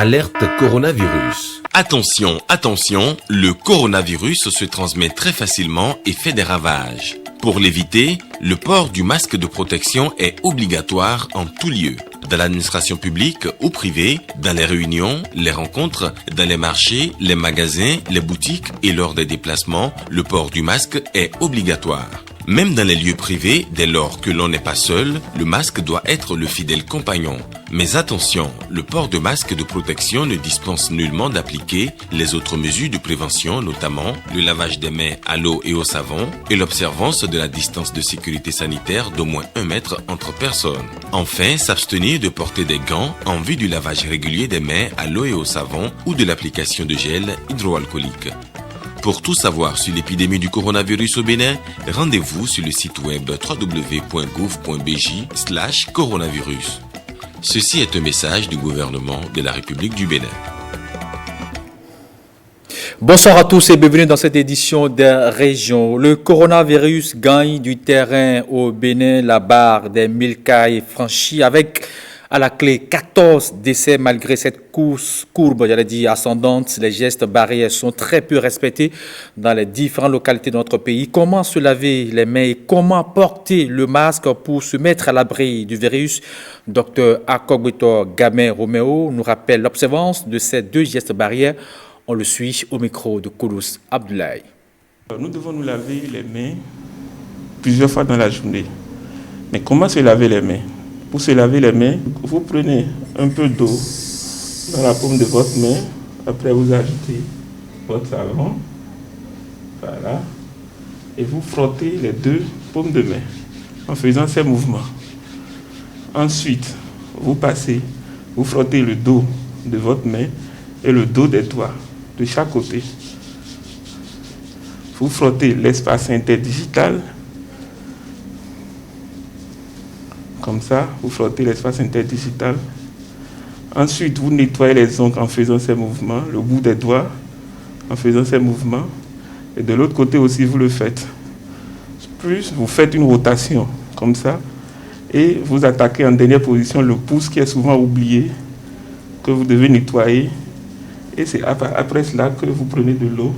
Alerte coronavirus. Attention, attention, le coronavirus se transmet très facilement et fait des ravages. Pour l'éviter, le port du masque de protection est obligatoire en tout lieu. Dans l'administration publique ou privée, dans les réunions, les rencontres, dans les marchés, les magasins, les boutiques et lors des déplacements, le port du masque est obligatoire. Même dans les lieux privés, dès lors que l'on n'est pas seul, le masque doit être le fidèle compagnon. Mais attention, le port de masque de protection ne dispense nullement d'appliquer les autres mesures de prévention, notamment le lavage des mains à l'eau et au savon et l'observance de la distance de sécurité sanitaire d'au moins 1 mètre entre personnes. Enfin, s'abstenir de porter des gants en vue du lavage régulier des mains à l'eau et au savon ou de l'application de gel hydroalcoolique. Pour tout savoir sur l'épidémie du coronavirus au Bénin, rendez-vous sur le site web www.gouv.bj/coronavirus. Ceci est un message du gouvernement de la République du Bénin. Bonsoir à tous et bienvenue dans cette édition des régions. Le coronavirus gagne du terrain au Bénin. La barre des 1000 cas est franchie avec à la clé 14 décès malgré cette courbe, ascendante. Les gestes barrières sont très peu respectés dans les différentes localités de notre pays. Comment se laver les mains et comment porter le masque pour se mettre à l'abri du virus? Dr Akogbeto Gamin Roméo nous rappelle l'observance de ces deux gestes barrières. On le suit au micro de Koulos Abdoulaye. Nous devons nous laver les mains plusieurs fois dans la journée. Mais comment se laver les mains? Pour se laver les mains, vous prenez un peu d'eau dans la paume de votre main. Après, vous ajoutez votre savon. Voilà. Et vous frottez les deux paumes de main en faisant ces mouvements. Ensuite, vous frottez le dos de votre main et le dos des doigts de chaque côté. Vous frottez l'espace interdigital. Comme ça, vous frottez l'espace interdigital. Ensuite, vous nettoyez les ongles en faisant ces mouvements, le bout des doigts en faisant ces mouvements. Et de l'autre côté aussi, vous le faites. Plus, vous faites une rotation, comme ça. Et vous attaquez en dernière position le pouce qui est souvent oublié, que vous devez nettoyer. Et c'est après cela que vous prenez de l'eau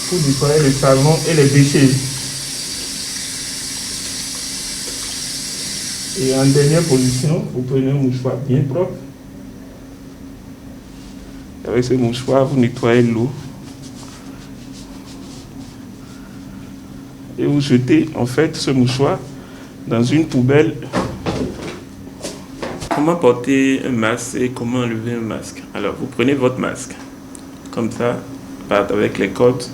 pour nettoyer le savon et les déchets. Et en dernière position, vous prenez un mouchoir bien propre. Avec ce mouchoir, vous nettoyez l'eau. Et vous jetez en fait ce mouchoir dans une poubelle. Comment porter un masque et comment enlever un masque? Alors, vous prenez votre masque, comme ça, avec les cordes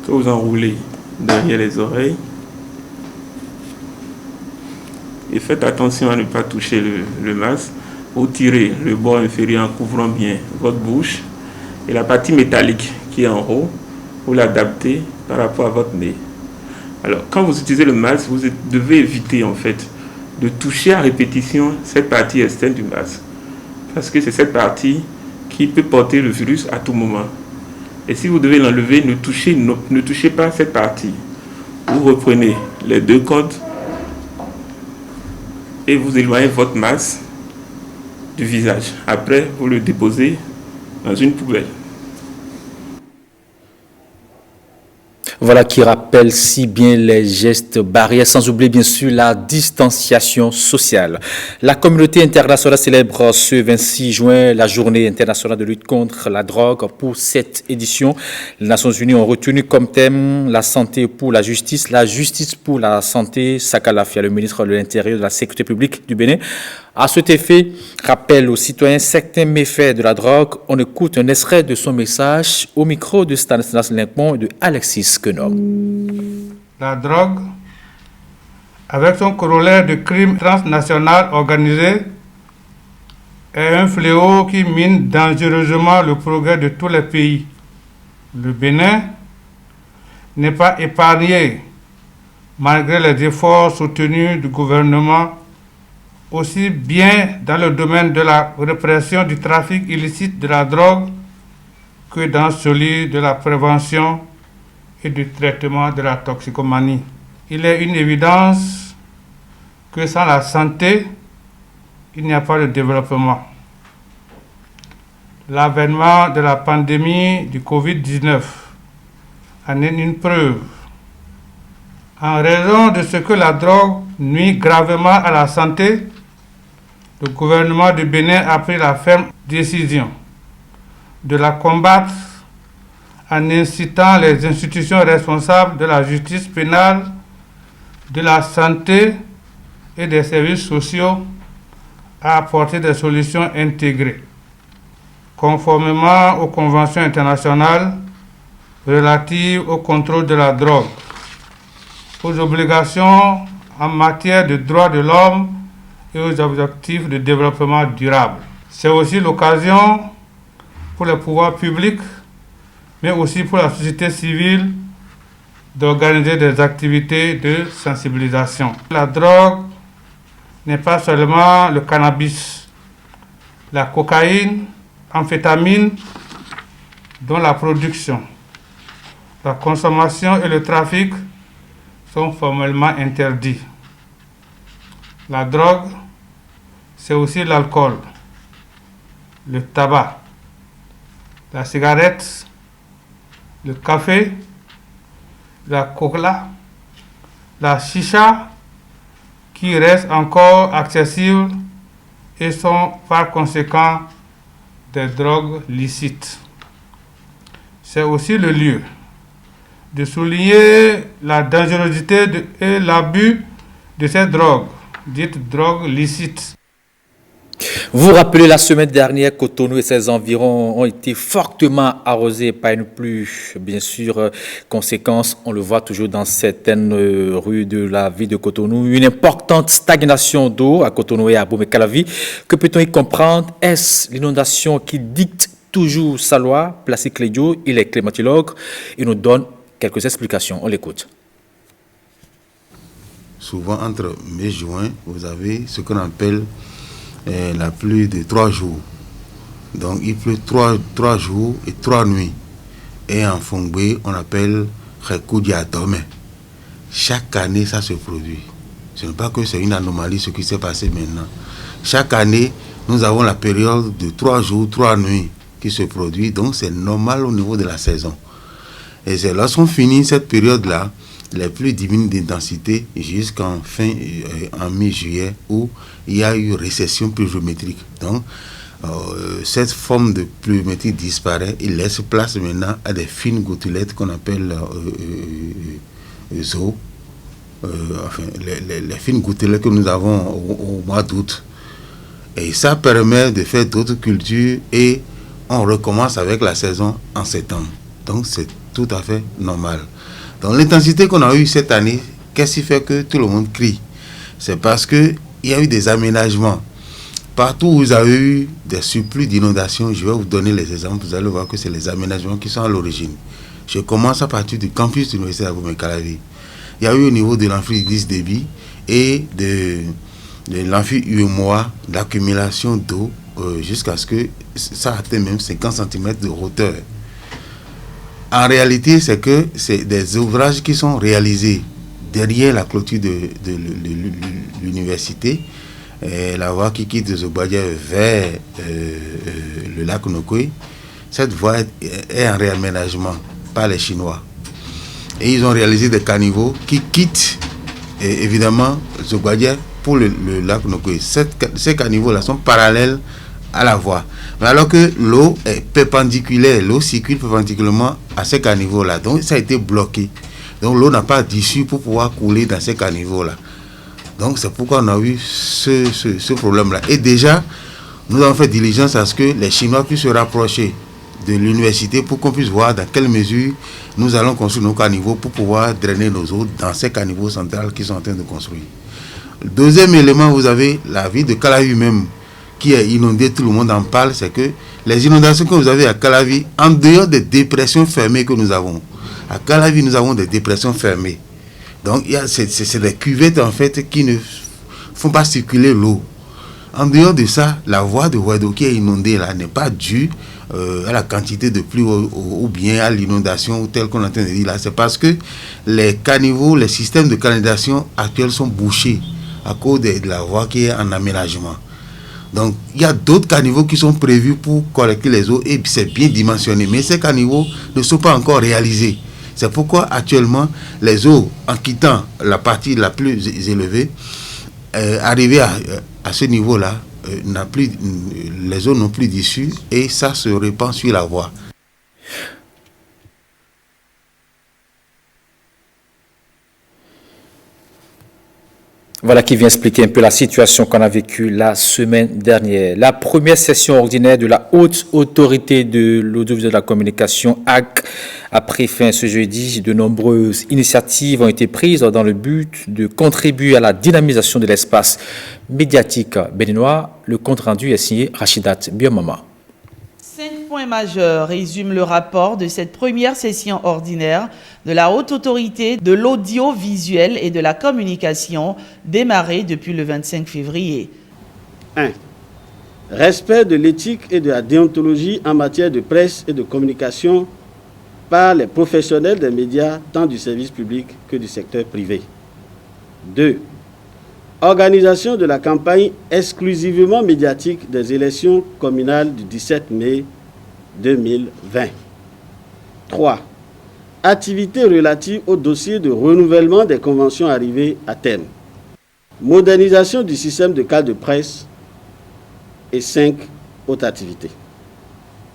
que vous enroulez derrière les oreilles. Et faites attention à ne pas toucher le masque. Vous tirez le bord inférieur en couvrant bien votre bouche. Et la partie métallique qui est en haut, vous l'adaptez par rapport à votre nez. Alors, quand vous utilisez le masque, vous devez éviter en fait de toucher à répétition cette partie externe du masque. Parce que c'est cette partie qui peut porter le virus à tout moment. Et si vous devez l'enlever, ne touchez pas cette partie. Vous reprenez les deux cordes et vous éloignez votre masque du visage. Après, vous le déposez dans une poubelle. Voilà qui rappelle si bien les gestes barrières, sans oublier bien sûr la distanciation sociale. La communauté internationale célèbre ce 26 juin la journée internationale de lutte contre la drogue. Pour cette édition, les Nations Unies ont retenu comme thème la santé pour la justice pour la santé. Sakalafia, le ministre de l'Intérieur et de la Sécurité publique du Bénin, à cet effet, rappelle aux citoyens certains méfaits de la drogue. On écoute un extrait de son message au micro de Stanislas Limpon et de Alexis Kenog. La drogue, avec son corollaire de crimes transnational organisé, est un fléau qui mine dangereusement le progrès de tous les pays. Le Bénin n'est pas épargné, malgré les efforts soutenus du gouvernement, aussi bien dans le domaine de la répression du trafic illicite de la drogue que dans celui de la prévention et du traitement de la toxicomanie. Il est une évidence que sans la santé, il n'y a pas de développement. l'avènement de la pandémie du Covid-19 en est une preuve. En raison de ce que la drogue nuit gravement à la santé, le gouvernement du Bénin a pris la ferme décision de la combattre en incitant les institutions responsables de la justice pénale, de la santé et des services sociaux à apporter des solutions intégrées, conformément aux conventions internationales relatives au contrôle de la drogue, aux obligations en matière de droits de l'homme et aux objectifs de développement durable. C'est aussi l'occasion pour les pouvoirs publics, mais aussi pour la société civile, d'organiser des activités de sensibilisation. La drogue n'est pas seulement le cannabis, la cocaïne, amphétamine, dont la production, la consommation et le trafic sont formellement interdits. La drogue, c'est aussi l'alcool, le tabac, la cigarette, le café, la cola, la chicha, qui restent encore accessibles et sont par conséquent des drogues licites. C'est aussi le lieu de souligner la dangerosité et l'abus de ces drogues, dites drogues licites. Vous vous rappelez, la semaine dernière, Cotonou et ses environs ont été fortement arrosés par une pluie, bien sûr, conséquence, on le voit toujours dans certaines rues de la ville de Cotonou, une importante stagnation d'eau à Cotonou et à Bomé-Calavi. Que peut-on y comprendre? Est-ce l'inondation qui dicte toujours sa loi? Placide Clédio, il est climatologue, il nous donne quelques explications, on l'écoute. Souvent, entre mai et juin, vous avez ce qu'on appelle la pluie de 3 jours. Donc il pleut 3 jours et 3 nuits. Et en Fongbe, on appelle Rekoudiatome. Chaque année, ça se produit. Ce n'est pas que c'est une anomalie ce qui s'est passé maintenant. Chaque année, nous avons la période de 3 jours, 3 nuits qui se produit. Donc c'est normal au niveau de la saison. Et c'est lorsqu'on finit cette période-là, les pluies diminuent d'intensité jusqu'en en mi-juillet où il y a eu récession pluviométrique. Donc, cette forme de pluviométrie disparaît. Il laisse place maintenant à des fines gouttelettes qu'on appelle ZO. Les fines gouttelettes que nous avons au mois d'août. Et ça permet de faire d'autres cultures et on recommence avec la saison en septembre. Donc, c'est tout à fait normal. Donc l'intensité qu'on a eue cette année, qu'est-ce qui fait que tout le monde crie? C'est parce qu'il y a eu des aménagements. Partout où vous avez eu des surplus d'inondations, je vais vous donner les exemples, vous allez voir que c'est les aménagements qui sont à l'origine. Je commence à partir du campus de l'Université d'Abomey-Calavi. Il y a eu au niveau de l'amphi 10 débit et de l'amphi UMOA l'accumulation d'eau jusqu'à ce que ça atteigne même 50 cm de hauteur. En réalité, c'est que c'est des ouvrages qui sont réalisés derrière la clôture de l'université, la voie qui quitte de Zobadja vers le lac Nokoué. Cette voie est en réaménagement par les Chinois. Et ils ont réalisé des caniveaux qui quittent évidemment Zobadja pour le lac Nokoué. Ces caniveaux-là sont parallèles à la voie. Mais alors que l'eau est perpendiculaire, l'eau circule perpendiculairement à ces caniveaux-là. Donc ça a été bloqué. Donc l'eau n'a pas d'issue pour pouvoir couler dans ces caniveaux-là. Donc c'est pourquoi on a eu ce problème-là. Et déjà, nous avons fait diligence à ce que les Chinois puissent se rapprocher de l'université pour qu'on puisse voir dans quelle mesure nous allons construire nos caniveaux pour pouvoir drainer nos eaux dans ces caniveaux centrales qu'ils sont en train de construire. Le deuxième élément, vous avez la ville de Calavi même, qui est inondé, tout le monde en parle, c'est que les inondations que vous avez à Calavi, en dehors des dépressions fermées que nous avons, à Calavi, nous avons des dépressions fermées. Donc, c'est des cuvettes, en fait, qui ne font pas circuler l'eau. En dehors de ça, la voie de Ouedo qui est inondée, là, n'est pas due à la quantité de pluie ou bien à l'inondation, telle qu'on est en train de dire là. C'est parce que les caniveaux, les systèmes de canalisation actuels sont bouchés à cause de la voie qui est en aménagement. Donc, il y a d'autres caniveaux qui sont prévus pour collecter les eaux et c'est bien dimensionné. Mais ces caniveaux ne sont pas encore réalisés. C'est pourquoi actuellement, les eaux, en quittant la partie la plus élevée, arriver à ce niveau-là, les eaux n'ont plus d'issue et ça se répand sur la voie. Voilà qui vient expliquer un peu la situation qu'on a vécue la semaine dernière. La première session ordinaire de la Haute Autorité de l'Audiovisuel de la Communication, HAC, a pris fin ce jeudi. De nombreuses initiatives ont été prises dans le but de contribuer à la dynamisation de l'espace médiatique béninois. Le compte-rendu est signé Rachidat Biomama. 5 points majeurs résument le rapport de cette première session ordinaire de la Haute Autorité de l'Audiovisuel et de la Communication démarrée depuis le 25 février. 1. Respect de l'éthique et de la déontologie en matière de presse et de communication par les professionnels des médias tant du service public que du secteur privé. 2. Organisation de la campagne exclusivement médiatique des élections communales du 17 mai 2020. 3. Activités relatives au dossier de renouvellement des conventions arrivées à terme. Modernisation du système de cadre de presse. Et 5. Autres activités.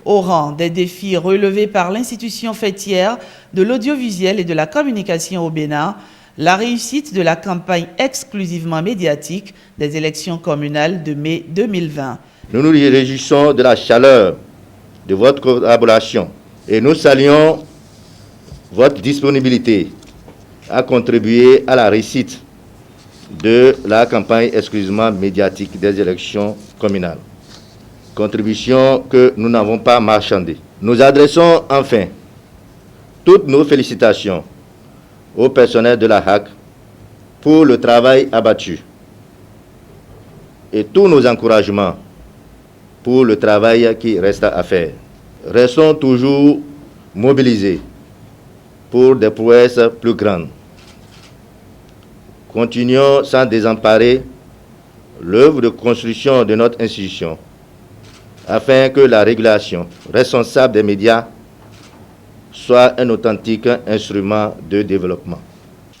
Au rang des défis relevés par l'institution fêtière de l'audiovisuel et de la communication au Bénin, la réussite de la campagne exclusivement médiatique des élections communales de mai 2020. Nous nous réjouissons de la chaleur de votre collaboration et nous saluons votre disponibilité à contribuer à la réussite de la campagne exclusivement médiatique des élections communales. Contribution que nous n'avons pas marchandée. Nous adressons enfin toutes nos félicitations au personnel de la HAC pour le travail abattu et tous nos encouragements pour le travail qui reste à faire. Restons toujours mobilisés pour des prouesses plus grandes. Continuons sans désemparer l'œuvre de construction de notre institution afin que la régulation responsable des médias soit un authentique instrument de développement.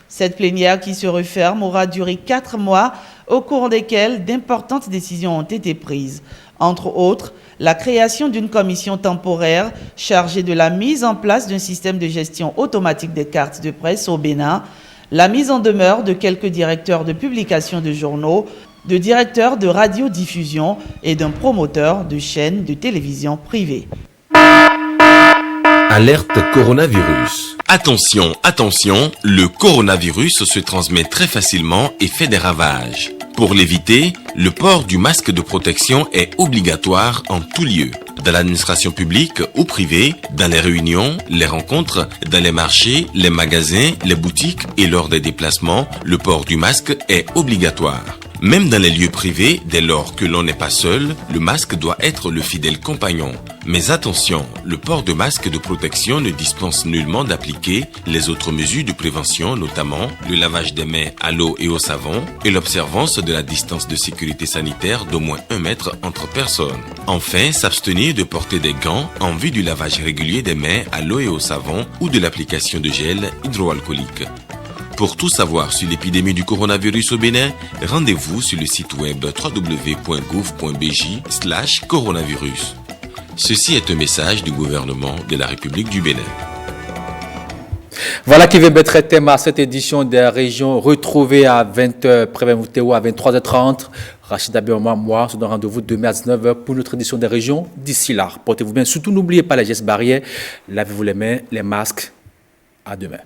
Cette plénière qui se referme aura duré 4 mois, au cours desquels d'importantes décisions ont été prises. Entre autres, la création d'une commission temporaire chargée de la mise en place d'un système de gestion automatique des cartes de presse au Bénin, la mise en demeure de quelques directeurs de publication de journaux, de directeurs de radiodiffusion et d'un promoteur de chaînes de télévision privées. Alerte coronavirus. Attention, attention, le coronavirus se transmet très facilement et fait des ravages. Pour l'éviter, le port du masque de protection est obligatoire en tout lieu. Dans l'administration publique ou privée, dans les réunions, les rencontres, dans les marchés, les magasins, les boutiques et lors des déplacements, le port du masque est obligatoire. Même dans les lieux privés, dès lors que l'on n'est pas seul, le masque doit être le fidèle compagnon. Mais attention, le port de masque de protection ne dispense nullement d'appliquer les autres mesures de prévention, notamment le lavage des mains à l'eau et au savon et l'observance de la distance de sécurité sanitaire d'au moins 1 mètre entre personnes. Enfin, s'abstenir de porter des gants en vue du lavage régulier des mains à l'eau et au savon ou de l'application de gel hydroalcoolique. Pour tout savoir sur l'épidémie du coronavirus au Bénin, rendez-vous sur le site web www.gouv.bj/coronavirus. Ceci est un message du gouvernement de la République du Bénin. Voilà qui vient mettre thème à cette édition des régions retrouvées à 20h, prévenez-vous à 23h30. Rachida Bioma, moi, on se donne rendez-vous demain à 19h pour notre édition des régions. D'ici là, portez-vous bien. Surtout, n'oubliez pas les gestes barrières. Lavez-vous les mains, les masques. À demain.